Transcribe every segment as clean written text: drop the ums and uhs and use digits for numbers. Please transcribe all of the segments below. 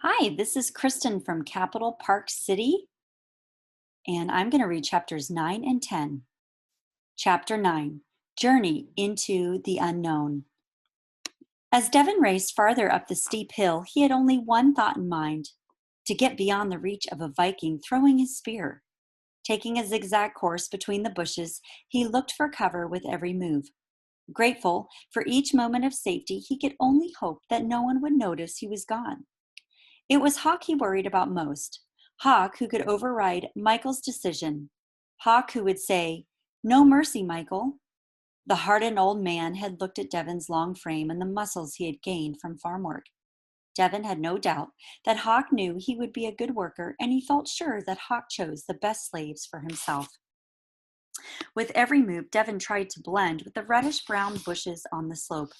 Hi, this is Kristen from Capital Park City, and I'm going to read chapters 9 and 10. Chapter 9, Journey into the Unknown. As Devon raced farther up the steep hill, he had only one thought in mind: to get beyond the reach of a Viking throwing his spear. Taking a zigzag course between the bushes, he looked for cover with every move. Grateful for each moment of safety, he could only hope that no one would notice he was gone. It was Hawk he worried about most. Hawk who could override Michael's decision. Hawk who would say, "No mercy, Michael." The hardened old man had looked at Devon's long frame and the muscles he had gained from farm work. Devon had no doubt that Hawk knew he would be a good worker, and he felt sure that Hawk chose the best slaves for himself. With every move, Devon tried to blend with the reddish-brown bushes on the slope.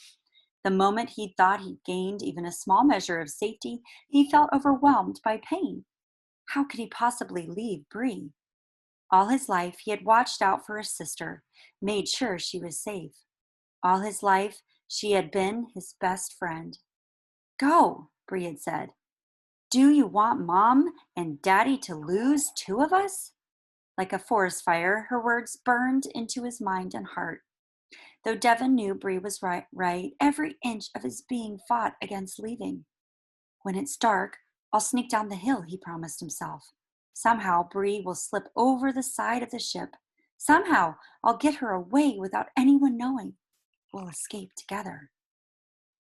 The moment he thought he'd gained even a small measure of safety, he felt overwhelmed by pain. How could he possibly leave Bree? All his life, he had watched out for his sister, made sure she was safe. All his life, she had been his best friend. "Go," Bree had said. "Do you want Mom and Daddy to lose two of us?" Like a forest fire, her words burned into his mind and heart. Though Devon knew Bree was right, every inch of his being fought against leaving. "When it's dark, I'll sneak down the hill," he promised himself. "Somehow Bree will slip over the side of the ship. Somehow I'll get her away without anyone knowing. We'll escape together."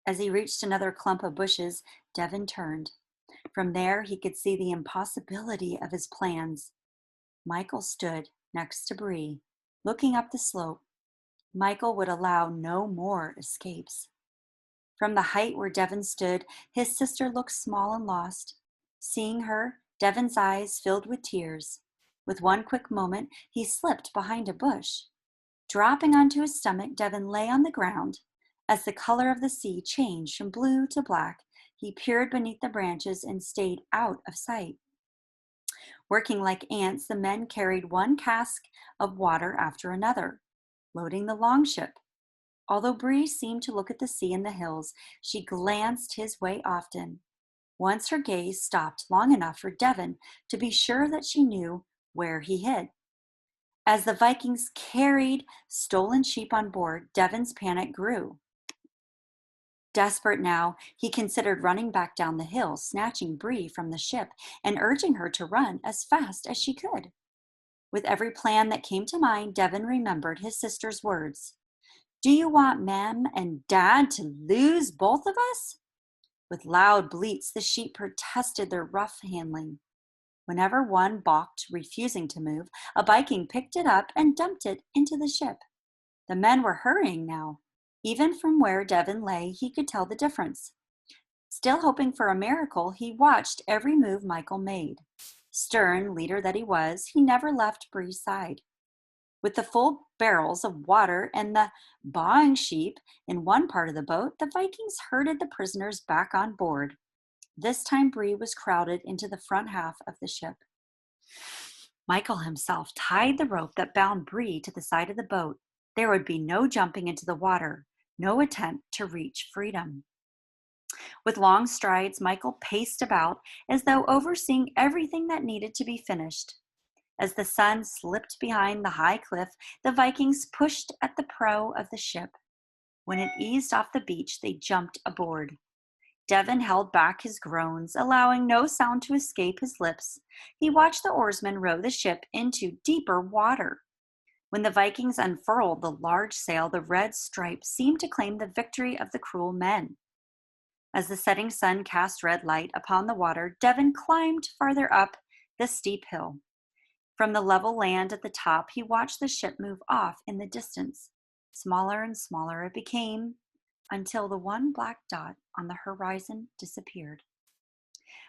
As he reached another clump of bushes, Devon turned. From there, he could see the impossibility of his plans. Michael stood next to Bree, looking up the slope. Michael would allow no more escapes. From the height where Devon stood, his sister looked small and lost. Seeing her, Devon's eyes filled with tears. With one quick moment, he slipped behind a bush. Dropping onto his stomach, Devon lay on the ground. As the color of the sea changed from blue to black, he peered beneath the branches and stayed out of sight. Working like ants, the men carried one cask of water after another, loading the longship. Although Bree seemed to look at the sea and the hills, she glanced his way often. Once her gaze stopped long enough for Devon to be sure that she knew where he hid. As the Vikings carried stolen sheep on board, Devon's panic grew. Desperate now, he considered running back down the hill, snatching Bree from the ship and urging her to run as fast as she could. With every plan that came to mind, Devon remembered his sister's words. "Do you want Mem and Dad to lose both of us?" With loud bleats, the sheep protested their rough handling. Whenever one balked, refusing to move, a Viking picked it up and dumped it into the ship. The men were hurrying now. Even from where Devon lay, he could tell the difference. Still hoping for a miracle, he watched every move Michael made. Stern leader that he was, he never left Bree's side. With the full barrels of water and the baaing sheep in one part of the boat, the Vikings herded the prisoners back on board. This time Bree was crowded into the front half of the ship. Michael himself tied the rope that bound Bree to the side of the boat. There would be no jumping into the water, no attempt to reach freedom. With long strides, Michael paced about as though overseeing everything that needed to be finished. As the sun slipped behind the high cliff, the Vikings pushed at the prow of the ship. When it eased off the beach, they jumped aboard. Devon held back his groans, allowing no sound to escape his lips. He watched the oarsmen row the ship into deeper water. When the Vikings unfurled the large sail, the red stripe seemed to claim the victory of the cruel men. As the setting sun cast red light upon the water, Devon climbed farther up the steep hill. From the level land at the top, he watched the ship move off in the distance. Smaller and smaller it became until the one black dot on the horizon disappeared.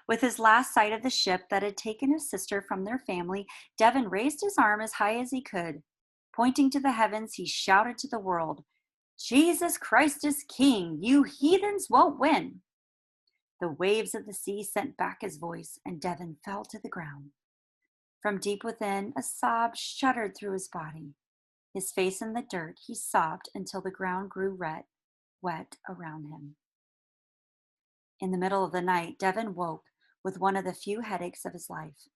With his last sight of the ship that had taken his sister from their family, Devon raised his arm as high as he could. Pointing to the heavens, he shouted to the world, "Jesus Christ is King! You heathens won't win!" The waves of the sea sent back his voice, and Devon fell to the ground. From deep within, a sob shuddered through his body. His face in the dirt, he sobbed until the ground grew wet around him. In the middle of the night, Devon woke, with one of the few headaches of his life.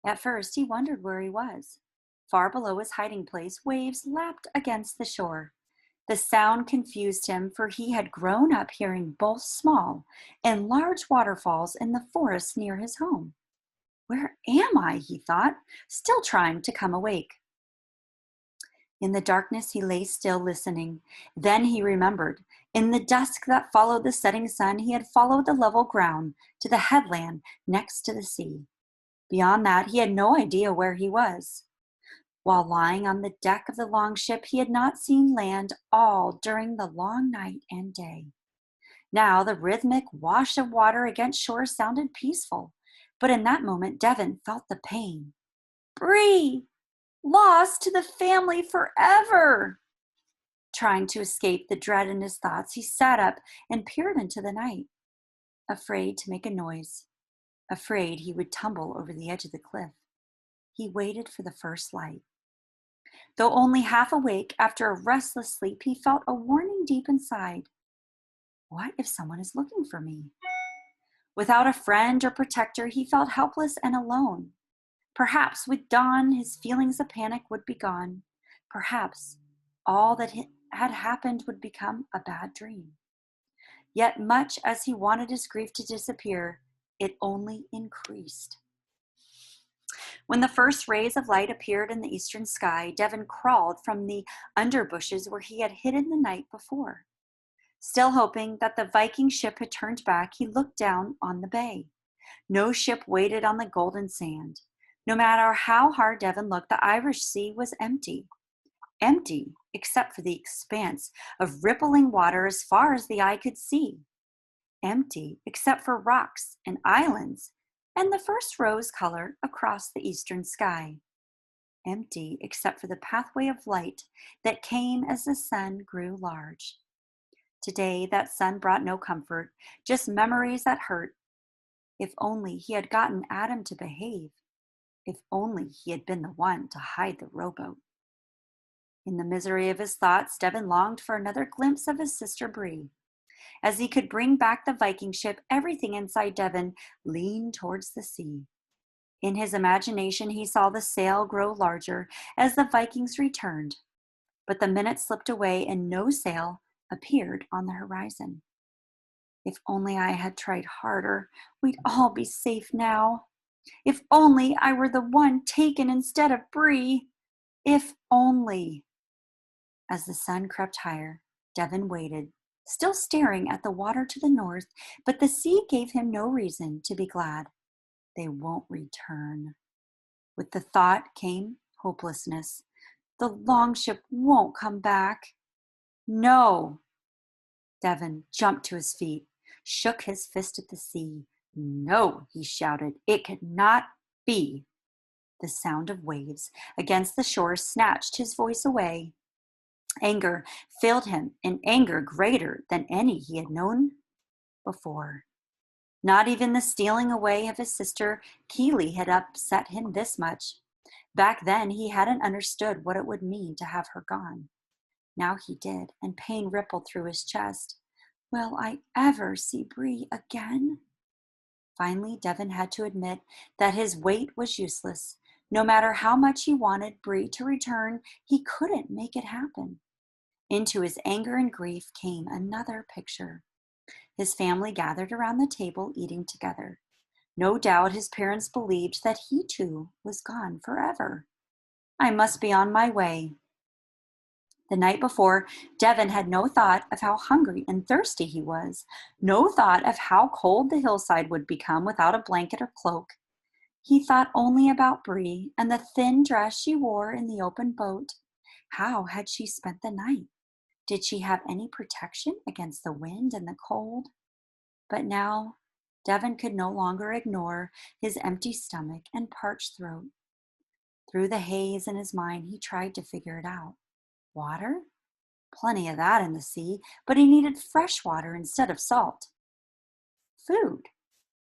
At first, he wondered where he was. Far below his hiding place, waves lapped against the shore. The sound confused him, for he had grown up hearing both small and large waterfalls in the forest near his home. Where am I? He thought, still trying to come awake. In the darkness, he lay still, listening. Then he remembered. In the dusk that followed the setting sun, he had followed the level ground to the headland next to the sea. Beyond that, he had no idea where he was. While lying on the deck of the longship, he had not seen land all during the long night and day. Now the rhythmic wash of water against shore sounded peaceful, but in that moment Devon felt the pain. Bree! Lost to the family forever! Trying to escape the dread in his thoughts, he sat up and peered into the night, afraid to make a noise, afraid he would tumble over the edge of the cliff. He waited for the first light. Though only half awake after a restless sleep, he felt a warning deep inside. What if someone is looking for me? Without a friend or protector, he felt helpless and alone. Perhaps with dawn, his feelings of panic would be gone. Perhaps all that had happened would become a bad dream. Yet much as he wanted his grief to disappear, it only increased. When the first rays of light appeared in the eastern sky, Devon crawled from the underbushes where he had hidden the night before. Still hoping that the Viking ship had turned back, he looked down on the bay. No ship waited on the golden sand. No matter how hard Devon looked, the Irish Sea was empty. Empty, except for the expanse of rippling water as far as the eye could see. Empty, except for rocks and islands and the first rose color across the eastern sky. Empty, except for the pathway of light that came as the sun grew large. Today, that sun brought no comfort, just memories that hurt. If only he had gotten Adam to behave. If only he had been the one to hide the rowboat. In the misery of his thoughts, Devon longed for another glimpse of his sister Bree. As he could bring back the Viking ship, everything inside Devon leaned towards the sea. In his imagination, he saw the sail grow larger as the Vikings returned. But the minutes slipped away and no sail appeared on the horizon. If only I had tried harder, we'd all be safe now. If only I were the one taken instead of Bree. If only. As the sun crept higher, Devon waited, still staring at the water to the north, but the sea gave him no reason to be glad. They won't return. With the thought came hopelessness. The longship won't come back. No. Devon jumped to his feet, shook his fist at the sea. No, he shouted. It could not be. The sound of waves against the shore snatched his voice away. Anger filled him, an anger greater than any he had known before. Not even the stealing away of his sister Keely had upset him this much. Back then, he hadn't understood what it would mean to have her gone. Now he did, and pain rippled through his chest. Will I ever see Bree again? Finally, Devon had to admit that his wait was useless. No matter how much he wanted Bree to return, he couldn't make it happen. Into his anger and grief came another picture. His family gathered around the table, eating together. No doubt his parents believed that he too was gone forever. I must be on my way. The night before, Devon had no thought of how hungry and thirsty he was, no thought of how cold the hillside would become without a blanket or cloak. He thought only about Bree and the thin dress she wore in the open boat. How had she spent the night? Did she have any protection against the wind and the cold? But now, Devon could no longer ignore his empty stomach and parched throat. Through the haze in his mind, he tried to figure it out. Water? Plenty of that in the sea, but he needed fresh water instead of salt. Food.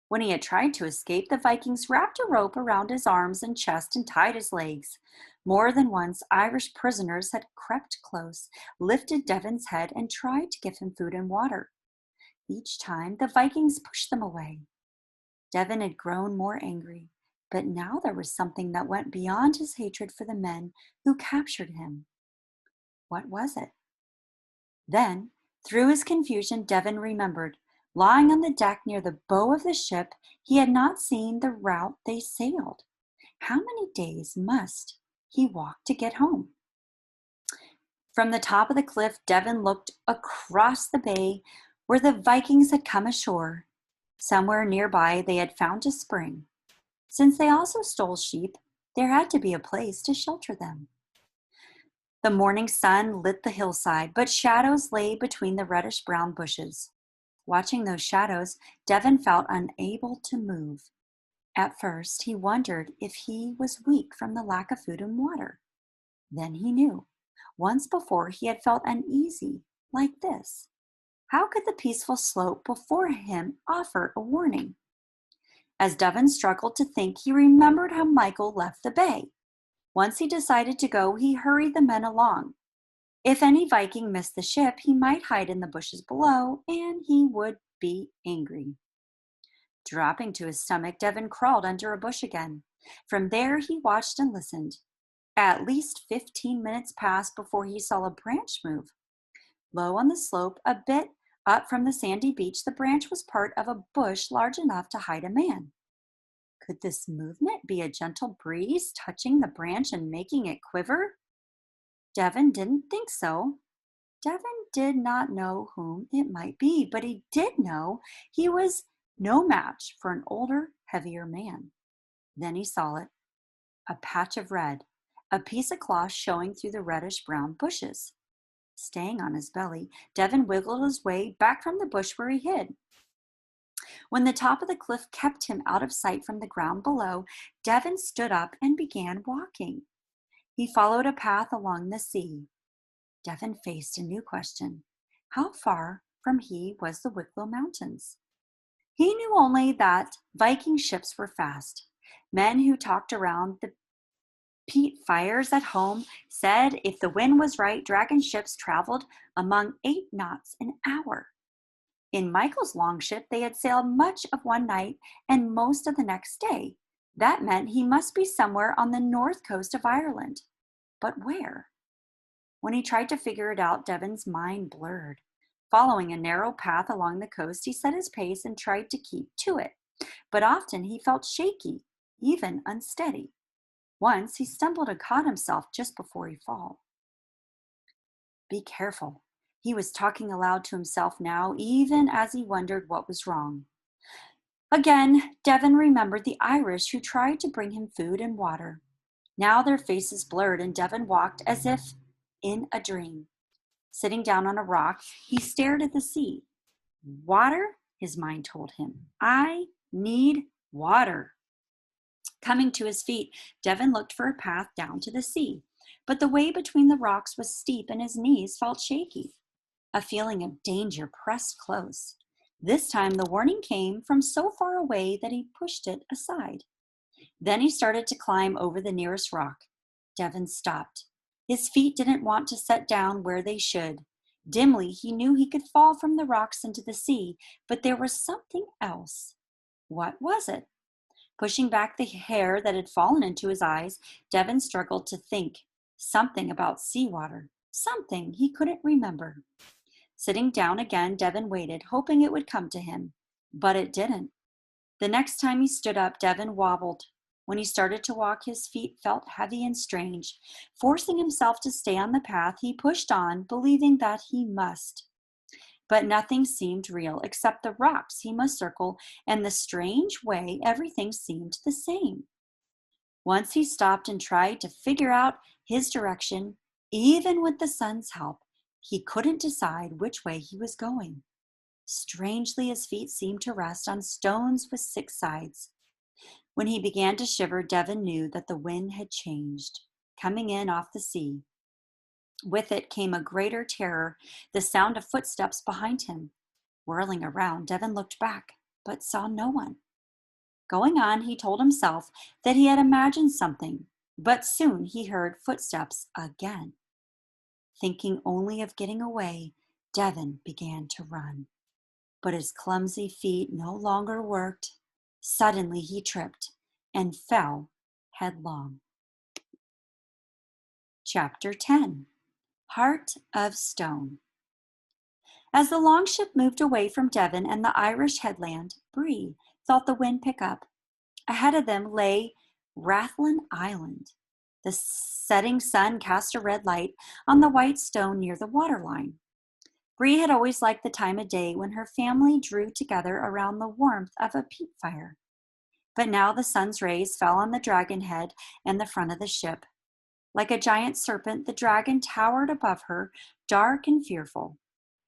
When he had tried to escape, the Vikings wrapped a rope around his arms and chest and tied his legs. More than once, Irish prisoners had crept close, lifted Devon's head, and tried to give him food and water. Each time, the Vikings pushed them away. Devon had grown more angry, but now there was something that went beyond his hatred for the men who captured him. What was it? Then, through his confusion, Devon remembered. Lying on the deck near the bow of the ship, he had not seen the route they sailed. How many days must he walk to get home? From the top of the cliff, Devon looked across the bay where the Vikings had come ashore. Somewhere nearby, they had found a spring. Since they also stole sheep, there had to be a place to shelter them. The morning sun lit the hillside, but shadows lay between the reddish-brown bushes. Watching those shadows, Devon felt unable to move. At first, he wondered if he was weak from the lack of food and water. Then he knew. Once before, he had felt uneasy, like this. How could the peaceful slope before him offer a warning? As Devon struggled to think, he remembered how Michael left the bay. Once he decided to go, he hurried the men along. If any Viking missed the ship, he might hide in the bushes below, and he would be angry. Dropping to his stomach, Devon crawled under a bush again. From there, he watched and listened. At least 15 minutes passed before he saw a branch move. Low on the slope, a bit up from the sandy beach, the branch was part of a bush large enough to hide a man. Could this movement be a gentle breeze touching the branch and making it quiver? Devon didn't think so. Devon did not know whom it might be, but he did know he was no match for an older, heavier man. Then he saw it, a patch of red, a piece of cloth showing through the reddish-brown bushes. Staying on his belly, Devon wiggled his way back from the bush where he hid. When the top of the cliff kept him out of sight from the ground below, Devon stood up and began walking. He followed a path along the sea. Devon faced a new question. How far from he was the Wicklow Mountains? He knew only that Viking ships were fast. Men who talked around the peat fires at home said if the wind was right, dragon ships traveled among 8 knots an hour. In Michael's longship, they had sailed much of one night and most of the next day. That meant he must be somewhere on the north coast of Ireland. But where? When he tried to figure it out, Devon's mind blurred. Following a narrow path along the coast, he set his pace and tried to keep to it. But often he felt shaky, even unsteady. Once he stumbled and caught himself just before he fell. Be careful. He was talking aloud to himself now, even as he wondered what was wrong. Again, Devon remembered the Irish who tried to bring him food and water. Now their faces blurred, and Devon walked as if in a dream. Sitting down on a rock, he stared at the sea. Water, his mind told him. I need water. Coming to his feet, Devon looked for a path down to the sea, but the way between the rocks was steep and his knees felt shaky. A feeling of danger pressed close. This time the warning came from so far away that he pushed it aside. Then he started to climb over the nearest rock. Devon stopped. His feet didn't want to set down where they should. Dimly, he knew he could fall from the rocks into the sea, but there was something else. What was it? Pushing back the hair that had fallen into his eyes, Devon struggled to think. Something about seawater. Something he couldn't remember. Sitting down again, Devon waited, hoping it would come to him. But it didn't. The next time he stood up, Devon wobbled. When he started to walk, his feet felt heavy and strange. Forcing himself to stay on the path, he pushed on, believing that he must. But nothing seemed real except the rocks he must circle and the strange way everything seemed the same. Once he stopped and tried to figure out his direction. Even with the sun's help, he couldn't decide which way he was going. Strangely, his feet seemed to rest on stones with 6 sides. When he began to shiver, Devon knew that the wind had changed, coming in off the sea. With it came a greater terror, the sound of footsteps behind him. Whirling around, Devon looked back, but saw no one. Going on, he told himself that he had imagined something, but soon he heard footsteps again. Thinking only of getting away, Devon began to run. But his clumsy feet no longer worked. Suddenly he tripped and fell headlong. Chapter 10. Heart of Stone. As the longship moved away from Devon and the Irish headland, Bree felt the wind pick up. Ahead of them lay Rathlin Island. The setting sun cast a red light on the white stone near the waterline. Bree had always liked the time of day when her family drew together around the warmth of a peat fire. But now the sun's rays fell on the dragon head and the front of the ship. Like a giant serpent, the dragon towered above her, dark and fearful.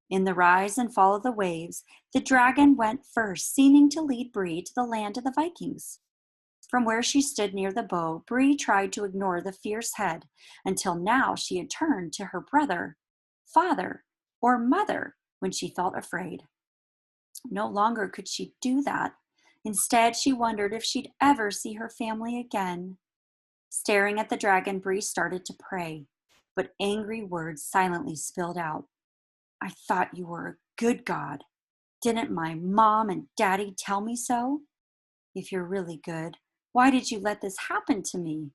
In the rise and fall of the waves, the dragon went first, seeming to lead Bree to the land of the Vikings. From where she stood near the bow, Bree tried to ignore the fierce head, until now she had turned to her brother, father, or mother when she felt afraid. No longer could she do that. Instead, she wondered if she'd ever see her family again. Staring at the dragon, Bree started to pray, but angry words silently spilled out. I thought you were a good God. Didn't my mom and daddy tell me so? If you're really good, why did you let this happen to me?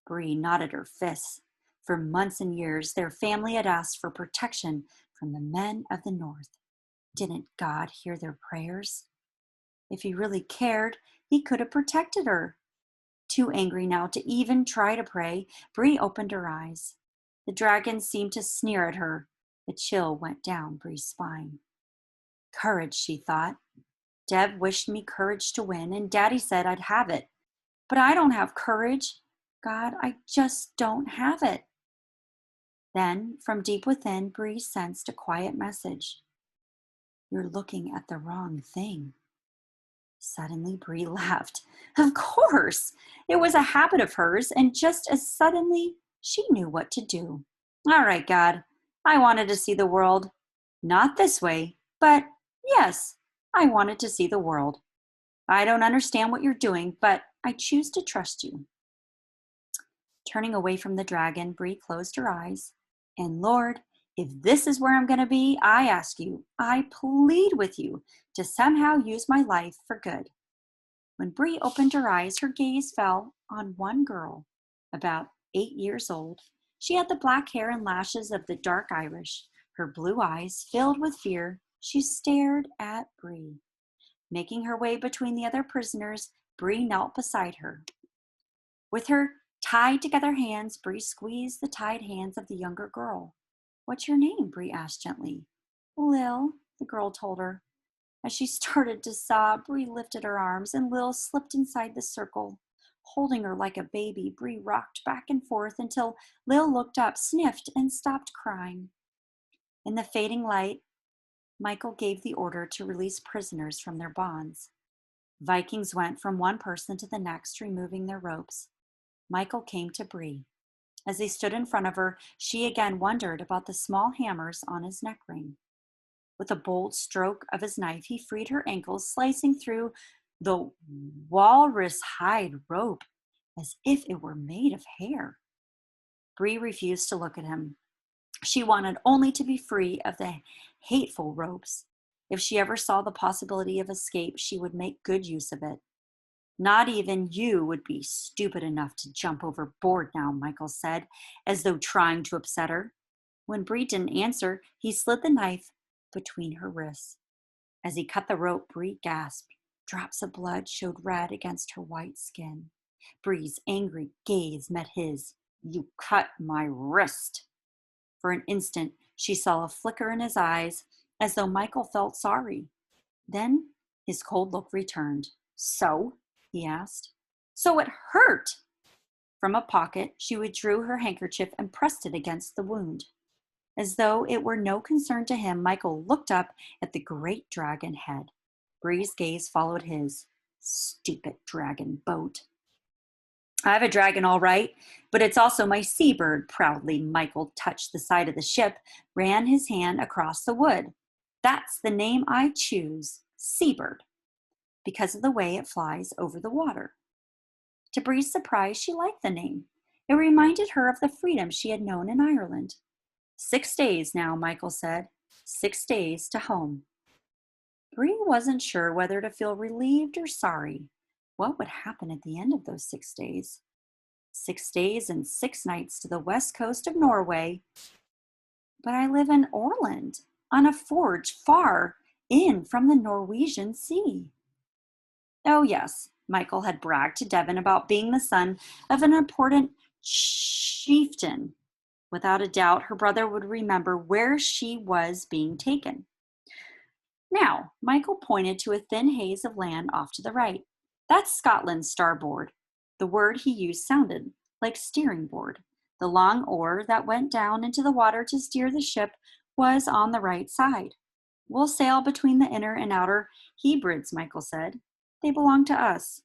Bree knotted her fists. For months and years, their family had asked for protection from the men of the North. Didn't God hear their prayers? If he really cared, he could have protected her. Too angry now to even try to pray, Bree opened her eyes. The dragon seemed to sneer at her. A chill went down Bree's spine. Courage, she thought. Deb wished me courage to win, and Daddy said I'd have it. But I don't have courage. God, I just don't have it. Then, from deep within, Bree sensed a quiet message. You're looking at the wrong thing. Suddenly, Bree laughed. Of course! It was a habit of hers, and just as suddenly, she knew what to do. All right, God, I wanted to see the world. Not this way, but yes, I wanted to see the world. I don't understand what you're doing, but I choose to trust you. Turning away from the dragon, Bree closed her eyes. And Lord, if this is where I'm going to be, I ask you, I plead with you to somehow use my life for good. When Bree opened her eyes, her gaze fell on one girl, about 8 years old. She had the black hair and lashes of the dark Irish. Her blue eyes filled with fear, she stared at Bree. Making her way between the other prisoners, Bree knelt beside her. With her tied together hands, Bree squeezed the tied hands of the younger girl. What's your name? Bree asked gently. Lil, the girl told her. As she started to sob, Bree lifted her arms and Lil slipped inside the circle. Holding her like a baby, Bree rocked back and forth until Lil looked up, sniffed, and stopped crying. In the fading light, Michael gave the order to release prisoners from their bonds. Vikings went from one person to the next, removing their ropes. Michael came to Bree. As he stood in front of her, she again wondered about the small hammers on his neck ring. With a bold stroke of his knife, he freed her ankles, slicing through the walrus hide rope as if it were made of hair. Bree refused to look at him. She wanted only to be free of the hateful ropes. If she ever saw the possibility of escape, she would make good use of it. Not even you would be stupid enough to jump overboard now, Michael said, as though trying to upset her. When Bree didn't answer, he slid the knife between her wrists. As he cut the rope, Bree gasped. Drops of blood showed red against her white skin. Bree's angry gaze met his. You cut my wrist. For an instant, she saw a flicker in his eyes, as though Michael felt sorry. Then his cold look returned. So? He asked. So it hurt. From a pocket, she withdrew her handkerchief and pressed it against the wound. As though it were no concern to him, Michael looked up at the great dragon head. Bree's gaze followed his. Stupid dragon boat. I have a dragon, all right, but it's also my seabird. Proudly, Michael touched the side of the ship, ran his hand across the wood. That's the name I choose, seabird, because of the way it flies over the water. To Bree's surprise, she liked the name. It reminded her of the freedom she had known in Ireland. 6 days now, Michael said. 6 days to home. Bree wasn't sure whether to feel relieved or sorry. What would happen at the end of those 6 days? 6 days and 6 nights to the west coast of Norway. But I live in Orland, on a forge far in from the Norwegian Sea. Oh, yes, Michael had bragged to Devon about being the son of an important chieftain. Without a doubt, her brother would remember where she was being taken. Now, Michael pointed to a thin haze of land off to the right. That's Scotland's starboard. The word he used sounded like steering board. The long oar that went down into the water to steer the ship was on the right side. We'll sail between the inner and outer Hebrides, Michael said. They belong to us.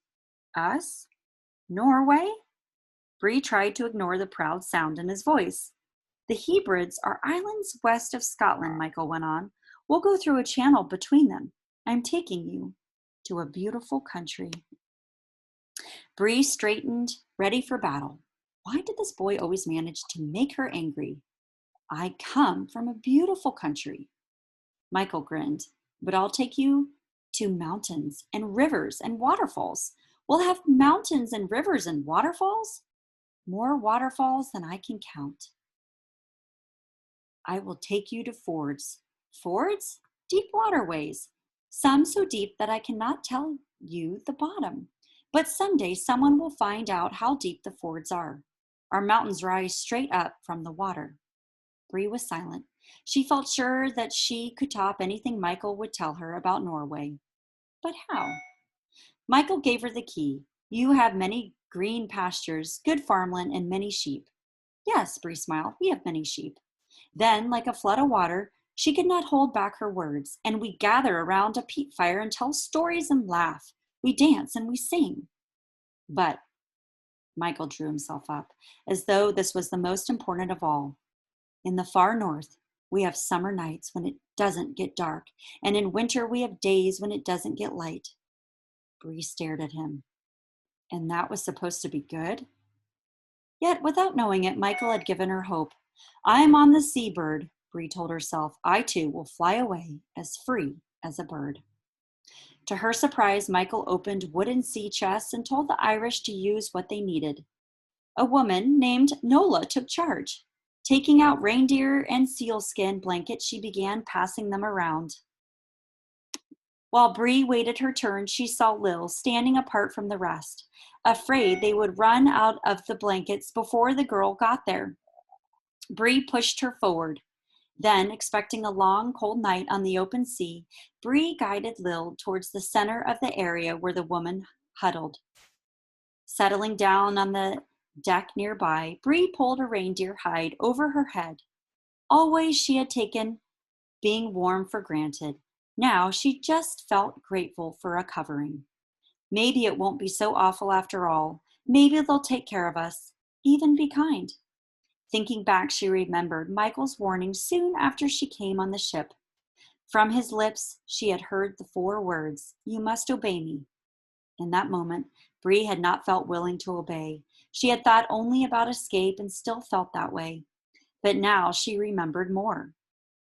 Us? Norway? Bree tried to ignore the proud sound in his voice. The Hebrides are islands west of Scotland, Michael went on. We'll go through a channel between them. I'm taking you to a beautiful country. Bree straightened, ready for battle. Why did this boy always manage to make her angry? I come from a beautiful country. Michael grinned. But I'll take you to mountains and rivers and waterfalls. We'll have mountains and rivers and waterfalls? More waterfalls than I can count. I will take you to fords. Fords? Deep waterways. Some so deep that I cannot tell you the bottom. But someday someone will find out how deep the fords are. Our mountains rise straight up from the water. Bree was silent. She felt sure that she could top anything Michael would tell her about Norway. But how? Michael gave her the key. You have many green pastures, good farmland, and many sheep. Yes, Bree smiled. We have many sheep. Then, like a flood of water, she could not hold back her words, and we gather around a peat fire and tell stories and laugh. We dance and we sing. But Michael drew himself up, as though this was the most important of all. In the far north, we have summer nights when it doesn't get dark, and in winter we have days when it doesn't get light. Bree stared at him. And that was supposed to be good? Yet, without knowing it, Michael had given her hope. I am on the seabird, Bree told herself. I too will fly away as free as a bird. To her surprise, Michael opened wooden sea chests and told the Irish to use what they needed. A woman named Nola took charge. Taking out reindeer and sealskin blankets, she began passing them around. While Bree waited her turn, she saw Lil standing apart from the rest, afraid they would run out of the blankets before the girl got there. Bree pushed her forward. Then, expecting a long, cold night on the open sea, Bree guided Lil towards the center of the area where the woman huddled. Settling down on the deck nearby, Bree pulled a reindeer hide over her head. Always she had taken being warm for granted. Now she just felt grateful for a covering. Maybe it won't be so awful after all. Maybe they'll take care of us, even be kind. Thinking back, she remembered Michael's warning soon after she came on the ship. From his lips, she had heard the 4 words, "You must obey me." In that moment, Bree had not felt willing to obey. She had thought only about escape and still felt that way. But now she remembered more.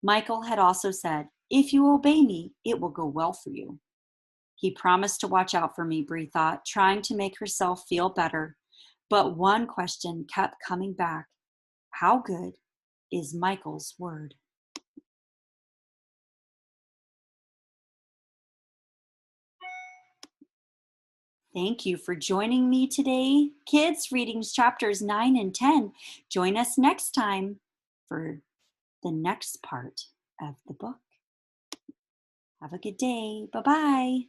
Michael had also said, "If you obey me, it will go well for you." He promised to watch out for me, Bree thought, trying to make herself feel better. But one question kept coming back. How good is Michael's word? Thank you for joining me today, kids, reading chapters 9 and 10. Join us next time for the next part of the book. Have a good day. Bye-bye.